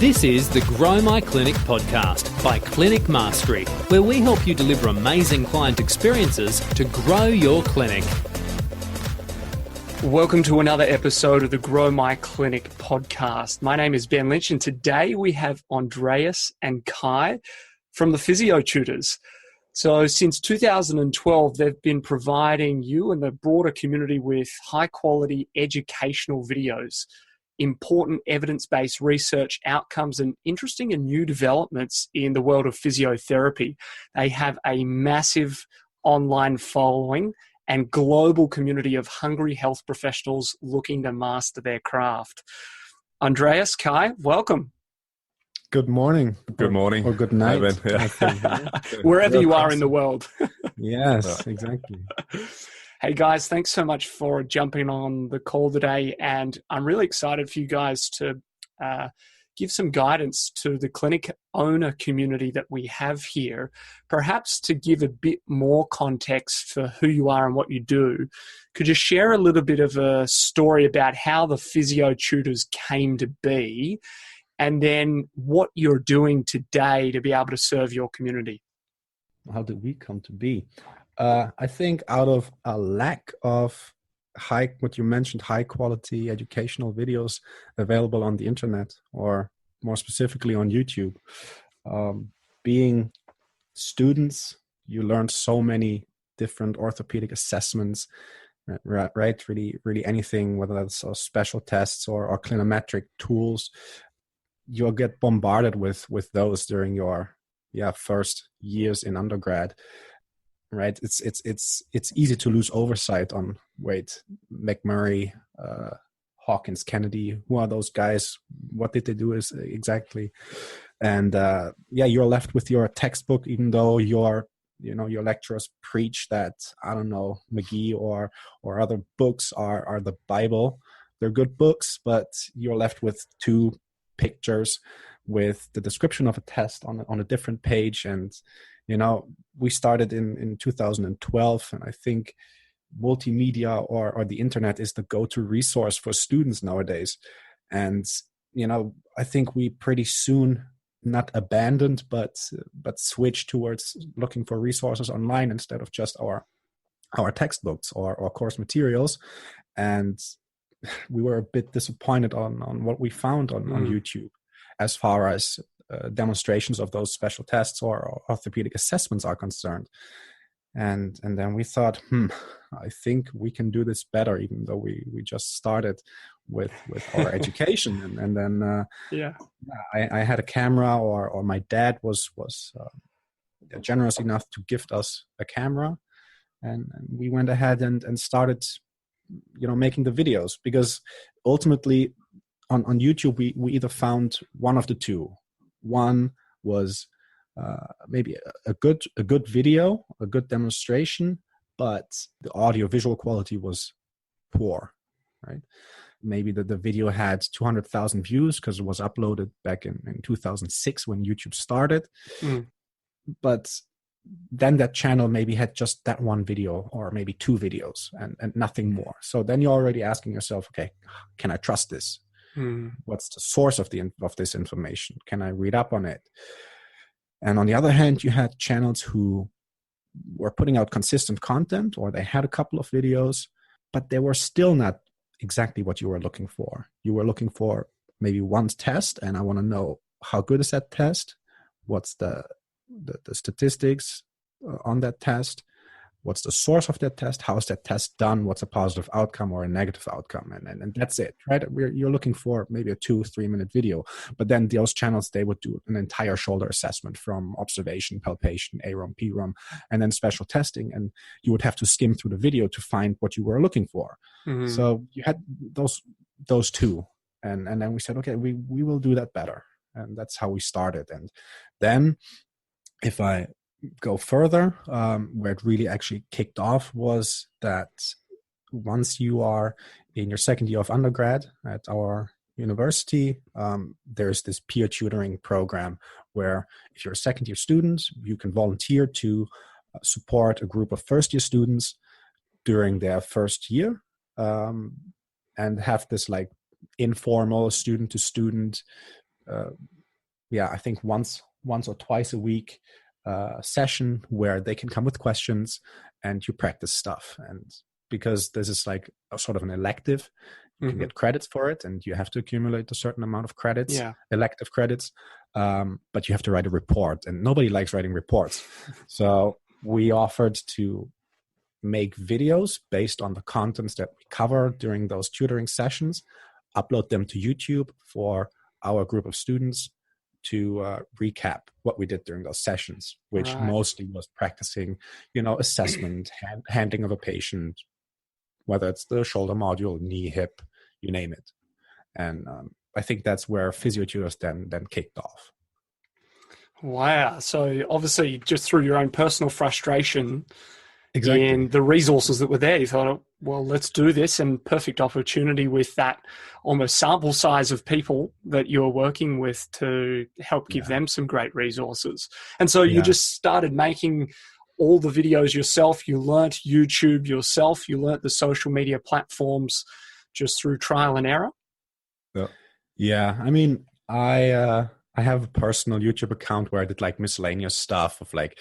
This is the Grow My Clinic podcast by Clinic Mastery, where we help you deliver amazing client experiences to grow your clinic. Welcome to another episode of the Grow My Clinic podcast. My name is Ben Lynch, and today we have Andreas and Kai from the Physiotutors. So since 2012, they've been providing you and the broader community with high-quality educational videos, important evidence-based research outcomes, and interesting and new developments in the world of physiotherapy. They have a massive online following and global community of hungry health professionals looking to master their craft. Andreas, Kai, welcome. Good morning. Good morning. Or good night. Wherever you are in the world. Yes, exactly. Hey guys, thanks so much for jumping on the call today. And I'm really excited for you guys to give some guidance to the clinic owner community that we have here, perhaps to give a bit more context for who you are and what you do. Could you share a little bit of a story about how the Physiotutors came to be, and then what you're doing today to be able to serve your community? How did we come to be? I think out of a lack of what you mentioned, high quality educational videos available on the internet, or more specifically on YouTube. Being students, you learned so many different orthopedic assessments, right? Really anything, whether that's special tests or clinometric tools. You'll get bombarded with those during your first years in undergrad, right? It's easy to lose oversight on McMurray, Hawkins, Kennedy. Who are those guys? What did they do exactly? And you're left with your textbook, even though your lecturers preach that, I don't know, McGee or other books are the Bible. They're good books, but you're left with two pictures with the description of a test on a different page. And we started in 2012, and I think multimedia or the internet is the go-to resource for students nowadays. And I think we pretty soon not abandoned but switched towards looking for resources online instead of just our textbooks or course materials. And we were a bit disappointed on what we found on YouTube as far as demonstrations of those special tests or orthopedic assessments are concerned. And then we thought, I think we can do this better, even though we just started with our education. And then I had a camera, or my dad was generous enough to gift us a camera, and we went ahead and started making the videos, because ultimately on YouTube we either found one of the two. One was maybe a good video, a good demonstration, but the audio visual quality was poor, right? Maybe the video had 200,000 views because it was uploaded back in 2006 when YouTube started. But then that channel maybe had just that one video or maybe two videos and nothing more. So then you're already asking yourself, okay, can I trust this? What's the source of this information? Can I read up on it? And on the other hand, you had channels who were putting out consistent content, or they had a couple of videos, but they were still not exactly what you were looking for. You were looking for maybe one test, and I want to know, how good is that test? What's the statistics on that test? What's the source of that test? How is that test done? What's a positive outcome or a negative outcome? And that's it, right? You're looking for maybe a 2-3 minute video, but then those channels, they would do an entire shoulder assessment from observation, palpation, A-ROM, P-ROM, and then special testing. And you would have to skim through the video to find what you were looking for. So you had those two. And then we said, okay, we will do that better. And that's how we started. And then if I go further, where it really actually kicked off was that once you are in your second year of undergrad at our university, there's this peer tutoring program where if you're a second year student, you can volunteer to support a group of first year students during their first year, and have this like informal student to student I think once or twice a week session where they can come with questions and you practice stuff. And because this is like a sort of an elective, you can get credits for it, and you have to accumulate a certain amount of credits, elective credits, but you have to write a report, and nobody likes writing reports. So we offered to make videos based on the contents that we cover during those tutoring sessions, upload them to YouTube for our group of students to recap what we did during those sessions, which mostly was practicing, assessment, handling of a patient, whether it's the shoulder module, knee, hip, you name it. And I think that's where Physiotutors then kicked off. Wow. So obviously just through your own personal frustration Exactly. and the resources that were there, you thought, well, let's do this, and perfect opportunity with that almost sample size of people that you're working with to help give them some great resources. And so you just started making all the videos yourself. You learnt YouTube yourself. You learnt the social media platforms just through trial and error. Yeah. I mean, I have a personal YouTube account where I did like miscellaneous stuff of like,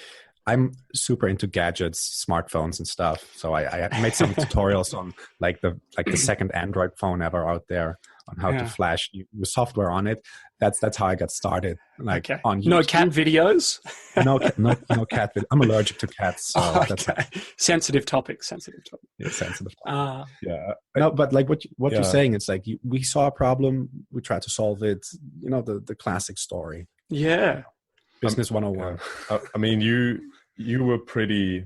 I'm super into gadgets, smartphones and stuff. So I made some tutorials on like the second Android phone ever out there on how to flash new software on it. That's how I got started. Like on YouTube. No cat videos. no cat video. I'm allergic to cats. So that's sensitive topic. Yeah, sensitive topic. No, but like what you're saying, it's like we saw a problem, we tried to solve it. The classic story. Yeah. Business 101. I mean, you were pretty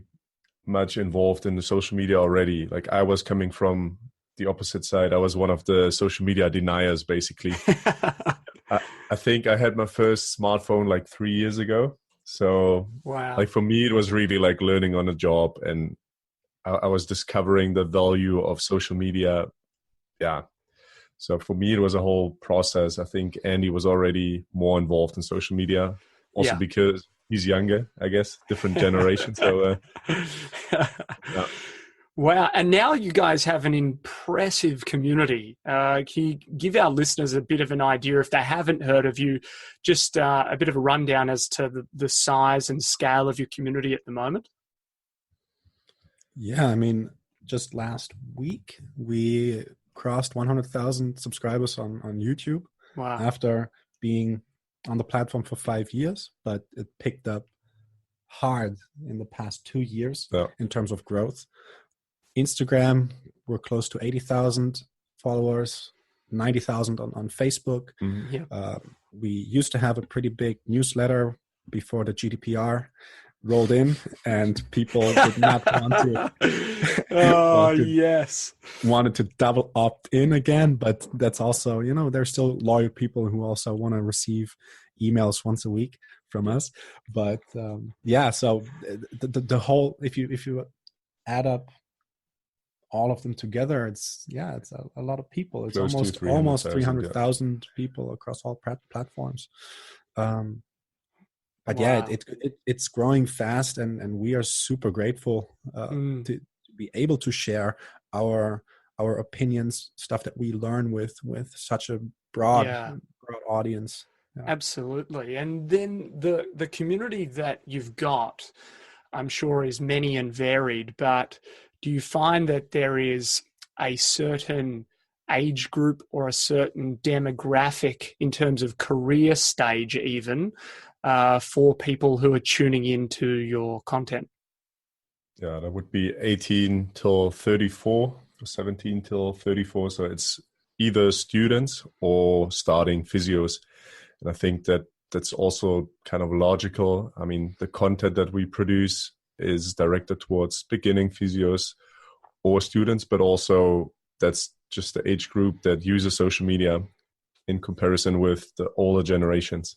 much involved in the social media already. Like I was coming from the opposite side. I was one of the social media deniers, basically. I think I had my first smartphone like 3 years ago. So like for me, it was really like learning on the job, and I was discovering the value of social media. Yeah. So for me, it was a whole process. I think Andy was already more involved in social media. Also because he's younger, I guess, different generation. So, Wow. And now you guys have an impressive community. Can you give our listeners a bit of an idea, if they haven't heard of you, just a bit of a rundown as to the size and scale of your community at the moment? Yeah, I mean, just last week, we crossed 100,000 subscribers on YouTube. Wow. After being on the platform for 5 years, but it picked up hard in the past 2 years in terms of growth. Instagram, we're close to 80,000 followers, 90,000 on Facebook. We used to have a pretty big newsletter before the GDPR rolled in, and people did not want to wanted to double opt in again. But that's also, there's still loyal people who also want to receive emails once a week from us. But so the whole, if you add up all of them together, it's a lot of people. It's almost 300,000 people across all platforms. But it's growing fast, and we are super grateful to be able to share our opinions, stuff that we learn with such a broad audience. Yeah. Absolutely. And then the community that you've got, I'm sure, is many and varied, but do you find that there is a certain age group or a certain demographic in terms of career stage even for people who are tuning into your content? Yeah, that would be 18 till 34 or 17 till 34. So it's either students or starting physios. And I think that's also kind of logical. I mean, the content that we produce is directed towards beginning physios or students, but also that's just the age group that uses social media in comparison with the older generations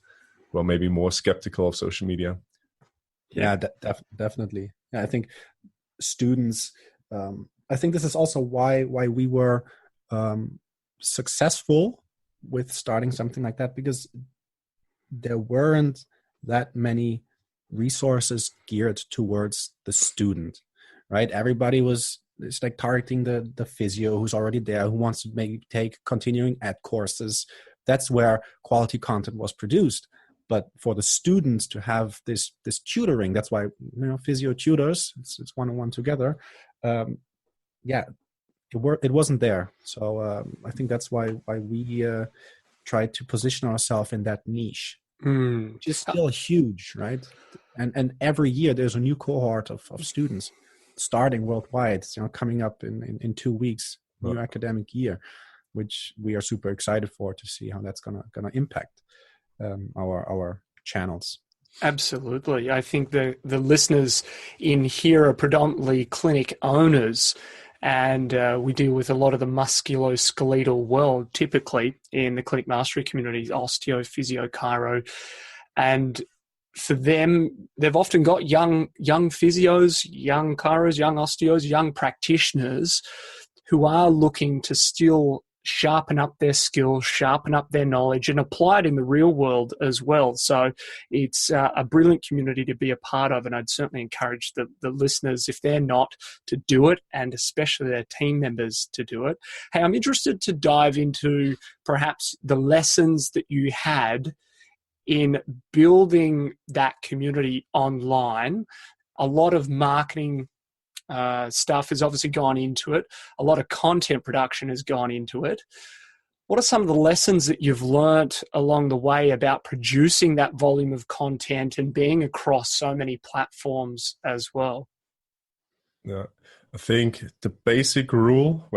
who are maybe more skeptical of social media. Yeah, definitely. Yeah, I think students, I think this is also why we were successful with starting something like that, because there weren't that many resources geared towards the student, right? Everybody it's like targeting the physio who's already there, who wants to maybe take continuing ed courses. That's where quality content was produced. But for the students to have this tutoring, that's why, Physiotutors, it's one-on-one together. It wasn't there. So I think that's why we tried to position ourselves in that niche, which is still huge, right? And every year there's a new cohort of students starting worldwide, coming up in 2 weeks, new academic year, which we are super excited for, to see how that's gonna impact our channels. Absolutely. I think the listeners in here are predominantly clinic owners, and we deal with a lot of the musculoskeletal world, typically in the clinic mastery community, osteo, physio, chiro. And for them, they've often got young physios, young chiros, young osteos, young practitioners who are looking to still sharpen up their skills, sharpen up their knowledge, and apply it in the real world as well. So it's a brilliant community to be a part of, and I'd certainly encourage the listeners, if they're not, to do it, and especially their team members to do it. Hey, I'm interested to dive into perhaps the lessons that you had in building that community online. A lot of marketing stuff has obviously gone into it. A lot of content production has gone into it. What are some of the lessons that you've learnt along the way about producing that volume of content and being across so many platforms as well? Yeah, I think the basic rule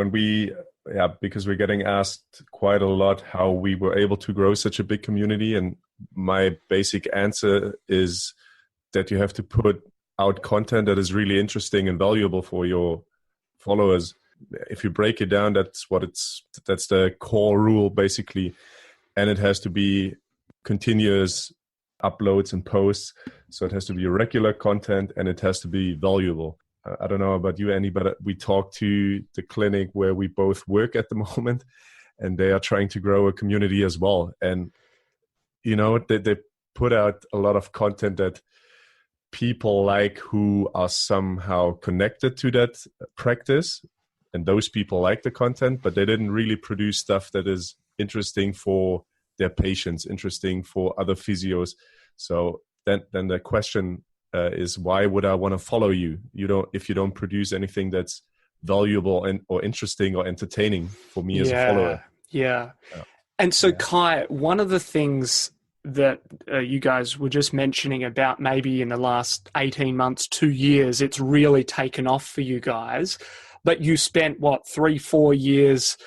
because we're getting asked quite a lot how we were able to grow such a big community. And my basic answer is that you have to put out content that is really interesting and valuable for your followers. If you break it down, that's the core rule basically. And it has to be continuous uploads and posts. So it has to be regular content, and it has to be valuable. I don't know about you, Andy, but we talked to the clinic where we both work at the moment, and they are trying to grow a community as well. And, they put out a lot of content that people like, who are somehow connected to that practice, and those people like the content, but they didn't really produce stuff that is interesting for their patients, interesting for other physios. So then the question is, why would I want to follow you? If you don't produce anything that's valuable or interesting or entertaining for me as a follower. Yeah. And so, Kai, one of the things that you guys were just mentioning about maybe in the last 18 months, 2 years, it's really taken off for you guys. But you spent, 3-4 years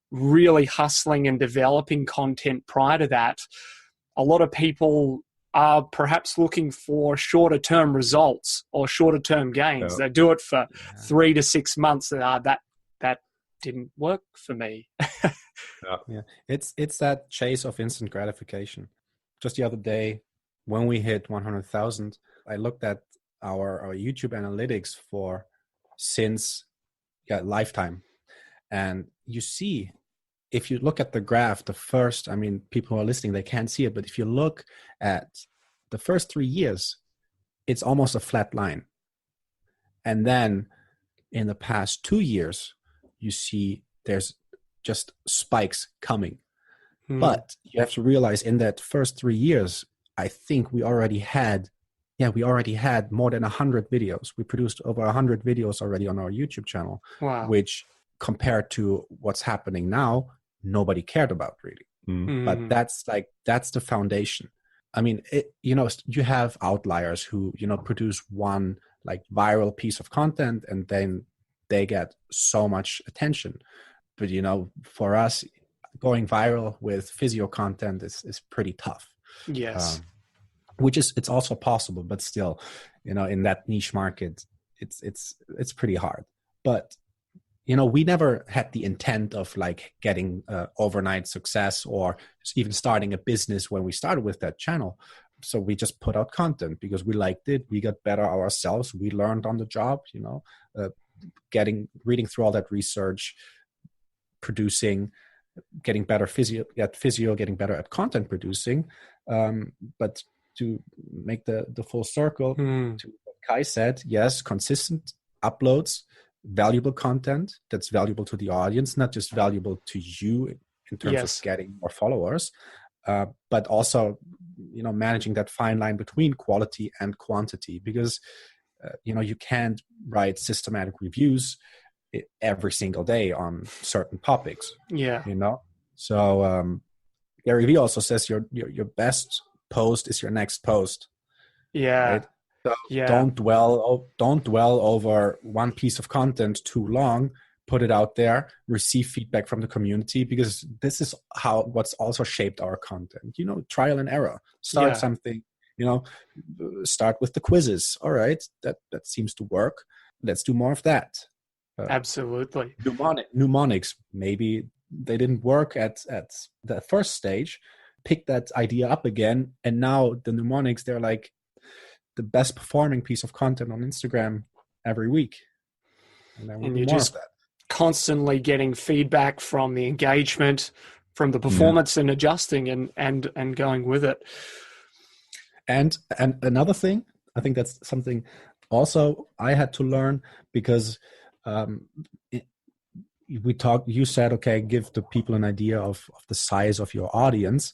really hustling and developing content prior to that. A lot of people are perhaps looking for shorter term results or shorter term gains. They do it for 3 to 6 months. That didn't work for me. It's that chase of instant gratification. Just the other day, when we hit 100,000, I looked at our YouTube analytics since lifetime. And you see, if you look at the graph, people who are listening, they can't see it, but if you look at the first 3 years, it's almost a flat line. And then in the past 2 years, you see there's just spikes coming. But you have to realize, in that first 3 years, I think we already had more than 100 videos. We produced over 100 videos already on our YouTube channel, which compared to what's happening now, nobody cared about really. But that's the foundation. I mean, you have outliers who, produce one viral piece of content, and then they get so much attention. But, for us, going viral with physio content is pretty tough. Yes. It's also possible, but still, in that niche market, it's pretty hard. But, we never had the intent of getting overnight success or even starting a business when we started with that channel. So we just put out content because we liked it. We got better ourselves. We learned on the job, reading through all that research, producing, getting better getting better at content producing. But to make the full circle, to what Kai said, yes, consistent uploads, valuable content that's valuable to the audience, not just valuable to you in terms of getting more followers, but also managing that fine line between quality and quantity, because you can't write systematic reviews every single day on certain topics. Yeah. So Gary Vee also says your best post is your next post. Yeah. Right? So Yeah. don't dwell over one piece of content too long. Put it out there, receive feedback from the community, because this is what's also shaped our content. Trial and error. Start something, start with the quizzes. All right, that seems to work. Let's do more of that. Absolutely. Mnemonics, maybe they didn't work at the first stage. Pick that idea up again, and now the mnemonics, they're like the best performing piece of content on Instagram every week. And then we'll do more of that. Constantly getting feedback from the engagement, from the performance, and adjusting and going with it. And another thing, I think that's something also I had to learn, because you said, okay, give the people an idea of the size of your audience.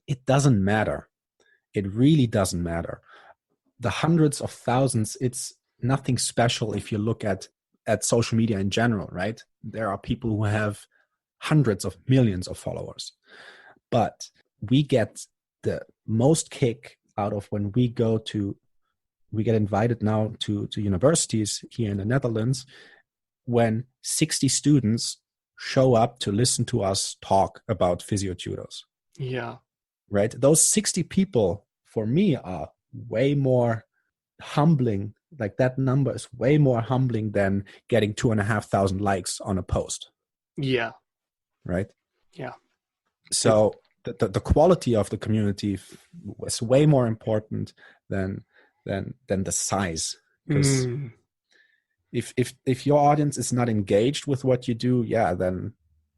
It doesn't matter. It really doesn't matter. The hundreds of thousands, it's nothing special if you look at social media in general, right? There are people who have hundreds of millions of followers. But we get the most kick out of when we get invited now to universities here in the Netherlands, when 60 students show up to listen to us talk about Physiotutors. Yeah. Right? Those 60 people, for me, are way more humbling. Like, that number is way more humbling than getting 2,500 likes on a post. Yeah. Right? Yeah. So the quality of the community was way more important than the size. Because if your audience is not engaged with what you do, then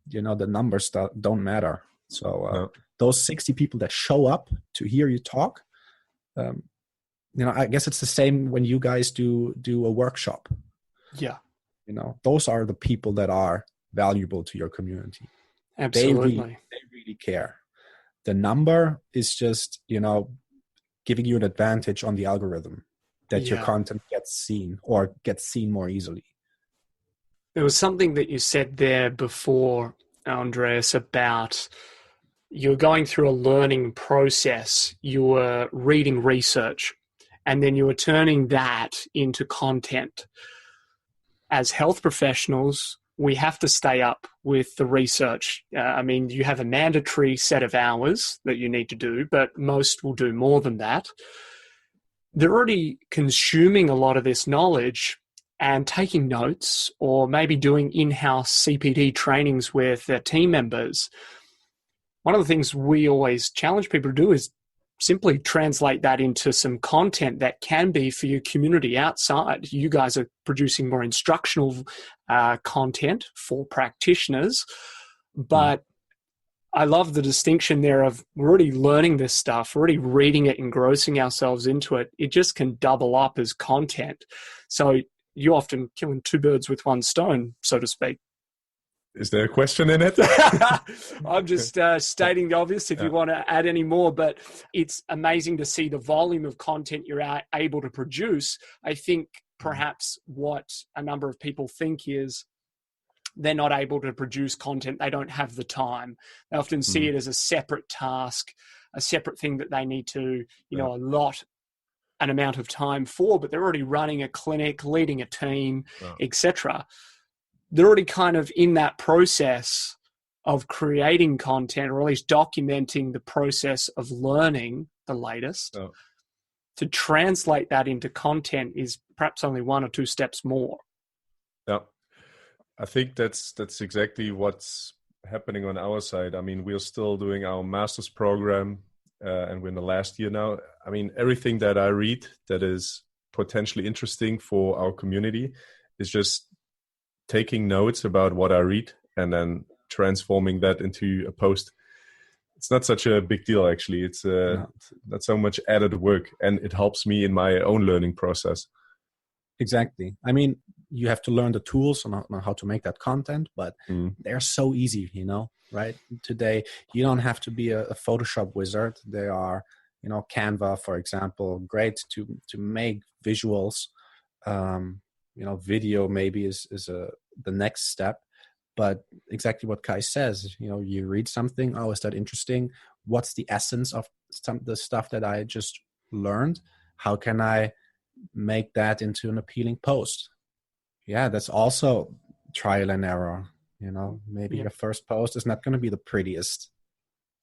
the numbers don't matter. So those 60 people that show up to hear you talk, I guess it's the same when you guys do a workshop. Yeah. Those are the people that are valuable to your community. Absolutely. They really care. The number is just, giving you an advantage on the algorithm that your content gets seen more easily. There was something that you said there before, Andreas, about you're going through a learning process. You were reading research, and then you were turning that into content. As health professionals, we have to stay up with the research. You have a mandatory set of hours that you need to do, but most will do more than that. They're already consuming a lot of this knowledge and taking notes, or maybe doing in-house CPD trainings with their team members. One of the things we always challenge people to do is simply translate that into some content that can be for your community outside. You guys are producing more instructional content for practitioners, but I love the distinction there of we're already learning this stuff, we're already reading it, engrossing ourselves into it. It just can double up as content. So you're often killing two birds with one stone, so to speak. Is there a question in it? I'm just stating the obvious if you want to add any more, but it's amazing to see the volume of content you're able to produce. I think perhaps what a number of people think is they're not able to produce content. They don't have the time. They often see it as a separate task, a separate thing that they need to, allot an amount of time for, but they're already running a clinic, leading a team, etc. They're already kind of in that process of creating content, or at least documenting the process of learning the latest. To translate that into content is perhaps only one or two steps more. Yeah, I think that's exactly what's happening on our side. We're still doing our master's program, and we're in the last year now. Everything that I read that is potentially interesting for our community is just taking notes about what I read and then transforming that into a post. It's not such a big deal, actually. It's not so much added work, and it helps me in my own learning process. Exactly. You have to learn the tools on how to make that content, but they're so easy, right? Today, you don't have to be a Photoshop wizard. There are, Canva, for example, great to make visuals. Video maybe is the next step. But exactly what Kai says, you read something, oh, is that interesting? What's the essence of the stuff that I just learned? How can I make that into an appealing post? Yeah, that's also trial and error. Maybe your first post is not going to be the prettiest.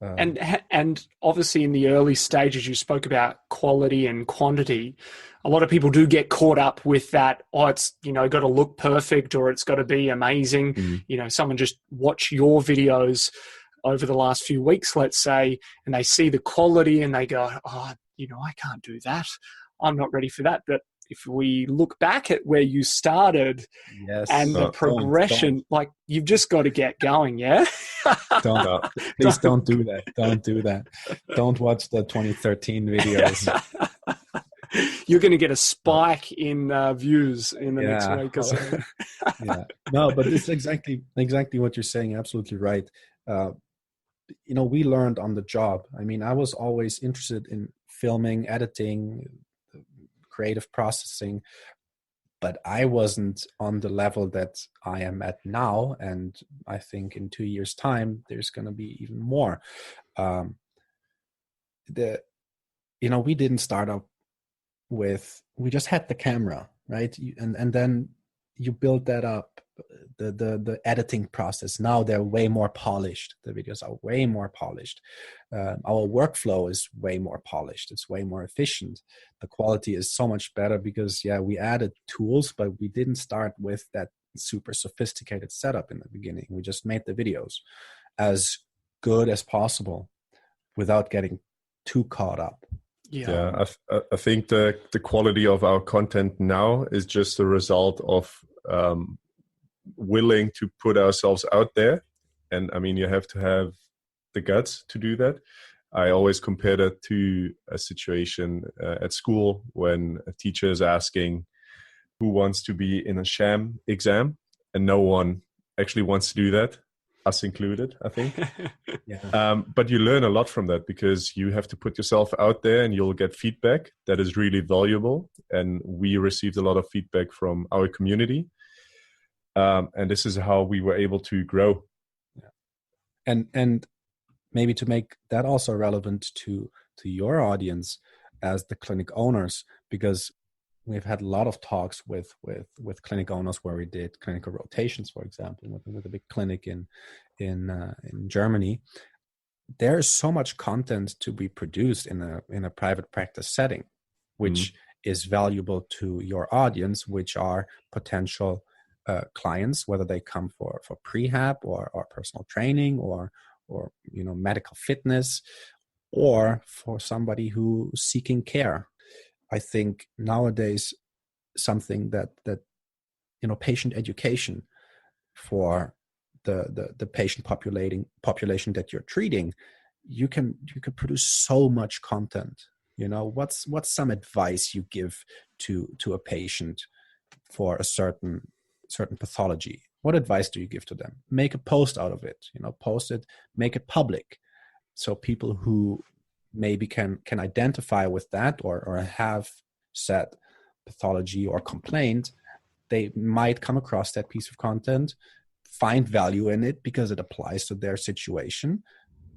And obviously in the early stages, you spoke about quality and quantity. A lot of people do get caught up with that. Oh, it's, got to look perfect, or it's got to be amazing. Mm. Someone just watch your videos over the last few weeks, let's say, and they see the quality and they go, oh, I can't do that. I'm not ready for that. But if we look back at where you started, yes, and the progression, like, you've just got to get going. Yeah. Please don't do that. Don't do that. Don't watch the 2013 videos. You're going to get a spike in views in the next week or so. Yeah. No, but it's exactly what you're saying. Absolutely right. We learned on the job. I mean, I was always interested in filming, editing, creative processing, but I wasn't on the level that I am at now. And I think in 2 years' time, there's going to be even more. We didn't start up we just had the camera, right? And then you build that up, the editing process. Now they're way more polished. The videos are way more polished. Our workflow is way more polished. It's way more efficient. The quality is so much better because, we added tools, but we didn't start with that super sophisticated setup in the beginning. We just made the videos as good as possible without getting too caught up. Yeah, I think the quality of our content now is just a result of willing to put ourselves out there. And I mean, you have to have the guts to do that. I always compare that to a situation at school when a teacher is asking who wants to be in a sham exam, and no one actually wants to do that, us included, I think. But you learn a lot from that because you have to put yourself out there and you'll get feedback that is really valuable. And we received a lot of feedback from our community. And this is how we were able to grow. And maybe to make that also relevant to your audience as the clinic owners, because we've had a lot of talks with clinic owners where we did clinical rotations, for example, with a big clinic in Germany. There's so much content to be produced in a private practice setting, which is valuable to your audience, which are potential clients, whether they come for prehab or personal training or medical fitness, or for somebody who's seeking care. I think nowadays something that patient education for the patient population that you're treating, you can produce so much content. What's some advice you give to a patient for a certain pathology? What advice do you give to them? Make a post out of it. Post it, make it public, so people who maybe can identify with that or have said pathology or complaint, they might come across that piece of content, find value in it because it applies to their situation,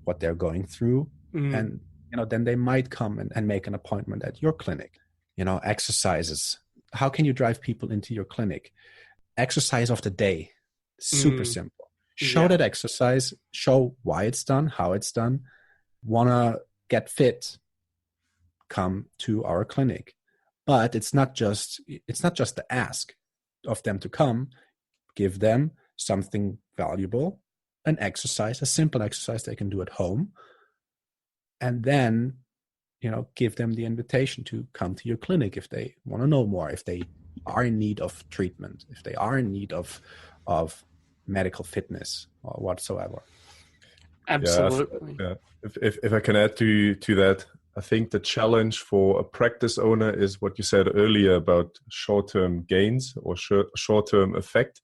what they're going through, and then they might come and make an appointment at your clinic. Exercises. How can you drive people into your clinic? Exercise of the day. Super simple. Show that exercise, show why it's done, how it's done. Wanna get fit, come to our clinic. But it's not just the ask of them to come. Give them something valuable, an exercise, a simple exercise they can do at home, and then give them the invitation to come to your clinic if they want to know more, if they are in need of treatment, if they are in need of medical fitness or whatsoever. Absolutely. Yeah. If I can add to that, I think the challenge for a practice owner is what you said earlier about short-term gains or short-term effect.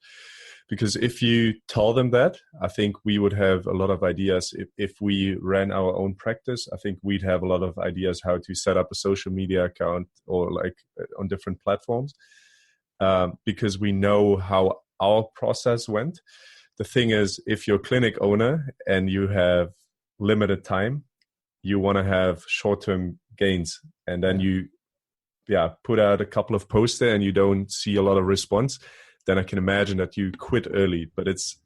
Because if you tell them that, I think we would have a lot of ideas. If we ran our own practice, I think we'd have a lot of ideas how to set up a social media account or like on different platforms, because we know how our process went. The thing is, if you're a clinic owner and you have limited time, you want to have short-term gains, and then you put out a couple of posts there and you don't see a lot of response, then I can imagine that you quit early. But it's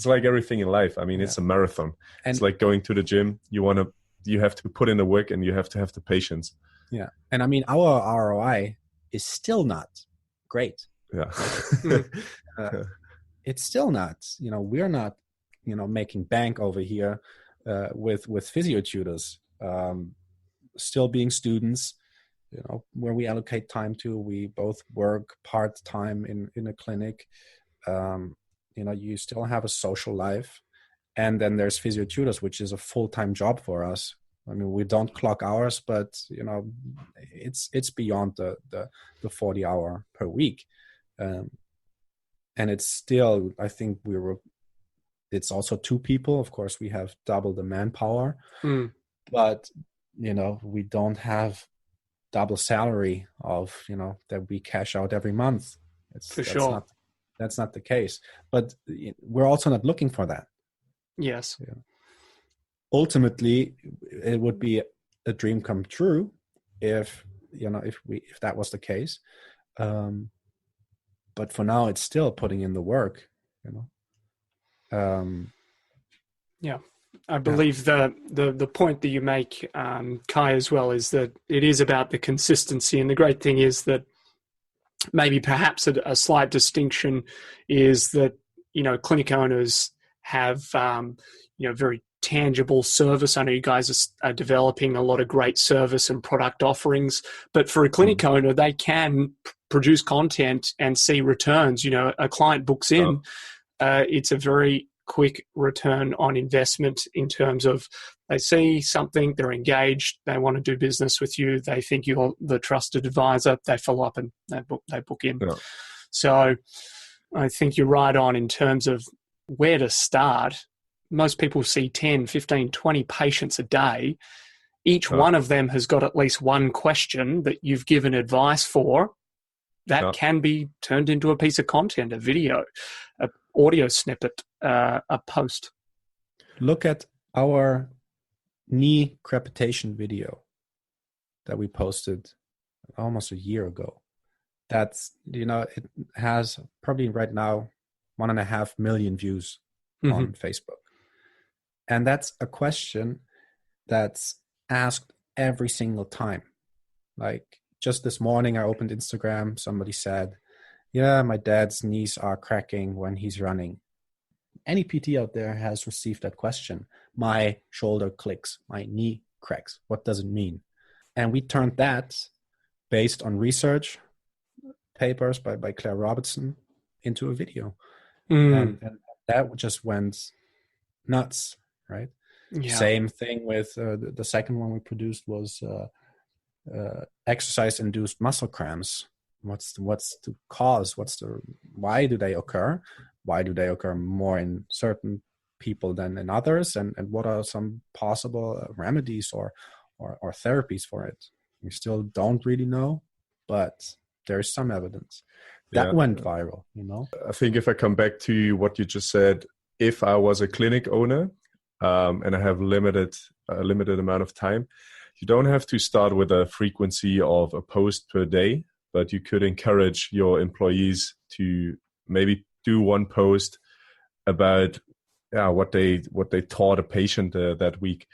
like everything in life. I mean, it's a marathon. And it's like going to the gym. You have to put in the work and you have to have the patience. Yeah. And I mean, our ROI is still not great. Yeah. It's still not, we're not, making bank over here with Physiotutors, still being students, where we allocate time to. We both work part-time in a clinic. You still have a social life. And then there's Physiotutors, which is a full-time job for us. I mean, we don't clock hours, but, it's beyond the 40 hour per week. And it's still, I think it's also 2 people. Of course, we have double the manpower, but, we don't have double salary of, that we cash out every month. That's not the case, but we're also not looking for that. Yes. Yeah. Ultimately, it would be a dream come true if that was the case. But for now, it's still putting in the work, I believe the point that you make, Kai, as well, is that it is about the consistency. And the great thing is that maybe perhaps a slight distinction is that, clinic owners have, very tangible service. I know you guys are developing a lot of great service and product offerings, but for a clinic owner, they can produce content and see returns. A client books in, it's a very quick return on investment in terms of they see something, they're engaged, they want to do business with you, they think you're the trusted advisor, they follow up and they book in. Yeah. So I think you're right on in terms of where to start. Most people see 10, 15, 20 patients a day. Each one of them has got at least one question that you've given advice for that can be turned into a piece of content, a video, an audio snippet, a post. Look at our knee crepitation video that we posted almost a year ago. That's, it has probably right now 1.5 million views on Facebook. And that's a question that's asked every single time. Like just this morning, I opened Instagram. Somebody said, yeah, my dad's knees are cracking when he's running. Any PT out there has received that question. My shoulder clicks, my knee cracks. What does it mean? And we turned that based on research papers by Claire Robertson into a video. And that just went nuts, right? Yeah. Same thing with the second one we produced was exercise-induced muscle cramps. What's the cause? Why do they occur? Why do they occur more in certain people than in others? And what are some possible remedies or therapies for it? We still don't really know, but there's some evidence. That went viral, I think if I come back to what you just said, if I was a clinic owner and I have a limited amount of time, you don't have to start with a frequency of a post per day, but you could encourage your employees to maybe do one post about what they taught a patient that week.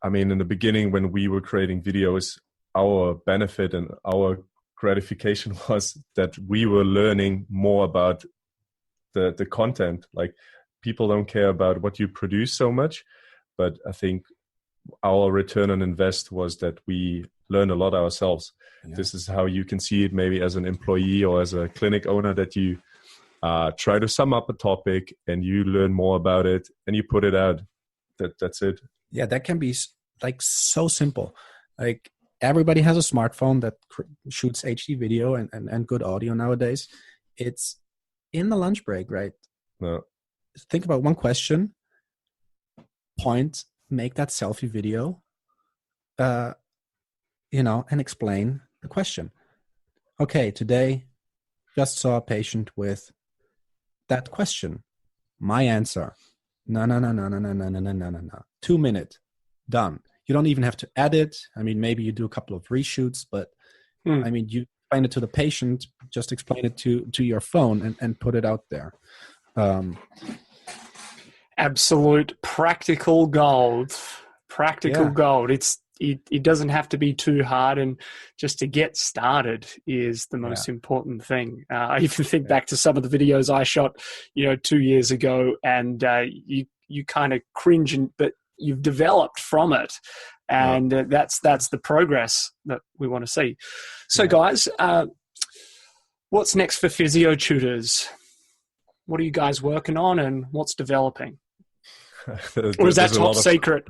I mean, in the beginning, when we were creating videos, our benefit and our gratification was that we were learning more about the content. Like, people don't care about what you produce so much, but I think our return on invest was that we learned a lot ourselves. Yeah. This is how you can see it maybe as an employee or as a clinic owner, that you try to sum up a topic and you learn more about it and you put it out. That's it. Yeah, that can be like so simple. Like, everybody has a smartphone that shoots HD video and good audio nowadays. It's in the lunch break, right? No. Think about one question, make that selfie video, and explain the question. Okay, today just saw a patient with that question. My answer. No. 2 minutes. Done. You don't even have to edit. I mean, maybe you do a couple of reshoots, but I mean, you explain it to the patient, just explain it to your phone and put it out there. Absolute practical gold. Gold. It doesn't have to be too hard, and just to get started is the most important thing. I even think back to some of the videos I shot, 2 years ago, and you kind of cringe, but you've developed from it, and that's the progress that we want to see. So, guys, what's next for Physiotutors? What are you guys working on, and what's developing? Or is that top secret?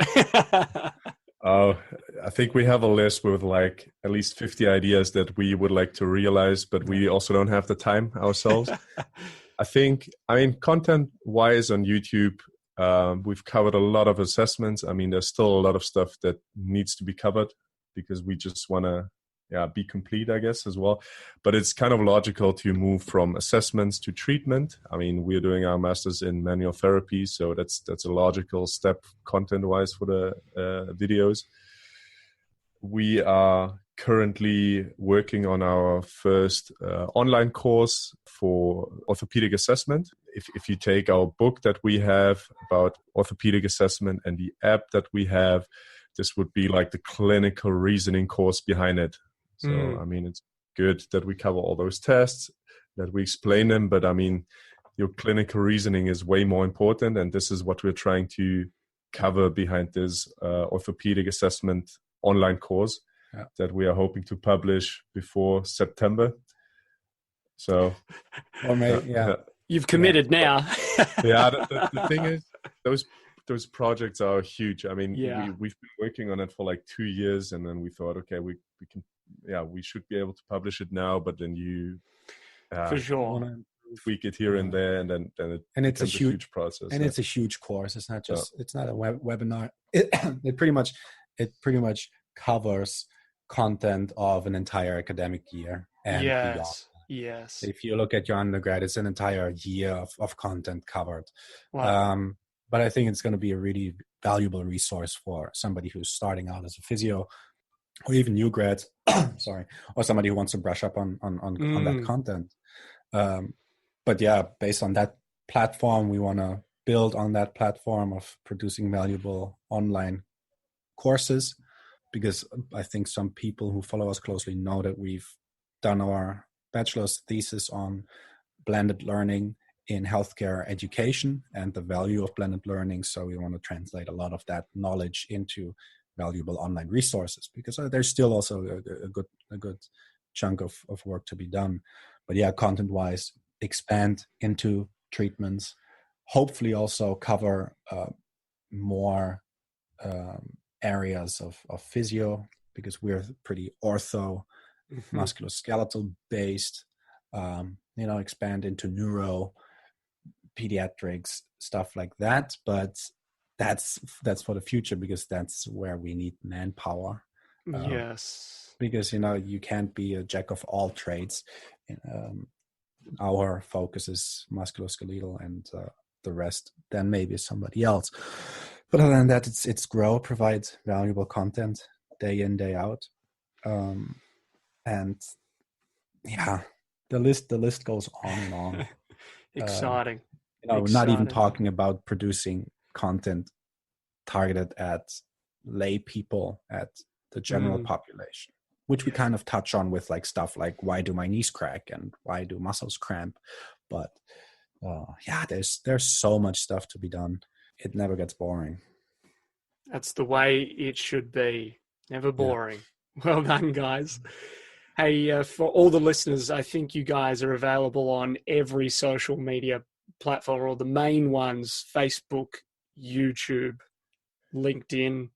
I think we have a list with like at least 50 ideas that we would like to realize, but we also don't have the time ourselves. I mean, content-wise on YouTube, we've covered a lot of assessments. I mean, there's still a lot of stuff that needs to be covered because we just want to be complete, I guess, as well. But it's kind of logical to move from assessments to treatment. I mean, we're doing our masters in manual therapy, so that's a logical step content-wise for the videos. We are currently working on our first online course for orthopedic assessment. If you take our book that we have about orthopedic assessment and the app that we have, this would be like the clinical reasoning course behind it. So, I mean, it's good that we cover all those tests, that we explain them, but I mean, your clinical reasoning is way more important, and this is what we're trying to cover behind this orthopedic assessment online course that we are hoping to publish before September. So, or maybe, you've committed now. The thing is, those projects are huge. I mean, we've been working on it for like 2 years, and then we thought, okay, we should be able to publish it now, but then you for sure tweak it here and there, and then it's a huge process. And it's a huge course. It's not just it's not a webinar. It pretty much covers content of an entire academic year and beyond. Yes. If you look at your undergrad, it's an entire year of content covered. Wow. But I think it's going to be a really valuable resource for somebody who's starting out as a physio, or even new grads, or somebody who wants to brush up on that content. But yeah, based on that platform, we want to build on that platform of producing valuable online courses, because I think some people who follow us closely know that we've done our bachelor's thesis on blended learning in healthcare education and the value of blended learning. So we want to translate a lot of that knowledge into valuable online resources, because there's still also a good chunk of work to be done. But yeah, content-wise, expand into treatments, hopefully also cover more areas of physio, because we're pretty ortho, musculoskeletal based, expand into neuro, pediatrics, stuff like that. But that's for the future, because that's where we need manpower. Yes. Because, you can't be a jack of all trades. Our focus is musculoskeletal, and the rest then maybe somebody else. But other than that, it's grow, provide valuable content day in, day out. And yeah, the list goes on and on. Exciting. Not even talking about producing content targeted at lay people, at the general population, which we kind of touch on with like stuff like, why do my knees crack and why do muscles cramp? But there's so much stuff to be done. It never gets boring. That's the way it should be. Never boring. Yeah. Well done, guys. Hey, for all the listeners, I think you guys are available on every social media platform, or the main ones: Facebook, YouTube, LinkedIn,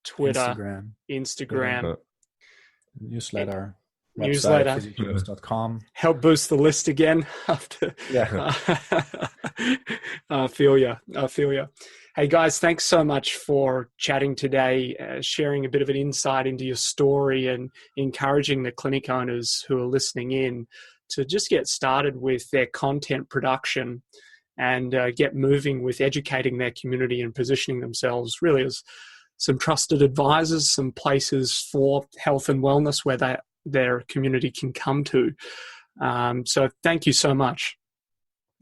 Twitter, Instagram. Newsletter. newsletter. Physiotutors.com. Help boost the list again after. Yeah. I feel you. Hey guys, thanks so much for chatting today, sharing a bit of an insight into your story and encouraging the clinic owners who are listening in to just get started with their content production and get moving with educating their community and positioning themselves really as some trusted advisors, some places for health and wellness where their community can come to. So thank you so much.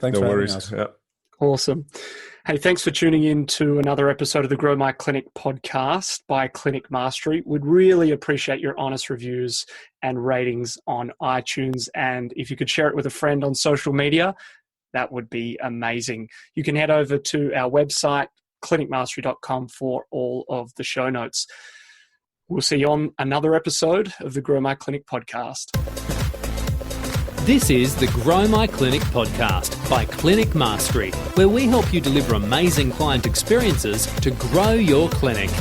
Thanks No for worries. having us. Yeah. Awesome. Hey, thanks for tuning in to another episode of the Grow My Clinic podcast by Clinic Mastery. We'd really appreciate your honest reviews and ratings on iTunes. And if you could share it with a friend on social media, that would be amazing. You can head over to our website, clinicmastery.com, for all of the show notes. We'll see you on another episode of the Grow My Clinic podcast. This is the Grow My Clinic podcast by Clinic Mastery, where we help you deliver amazing client experiences to grow your clinic.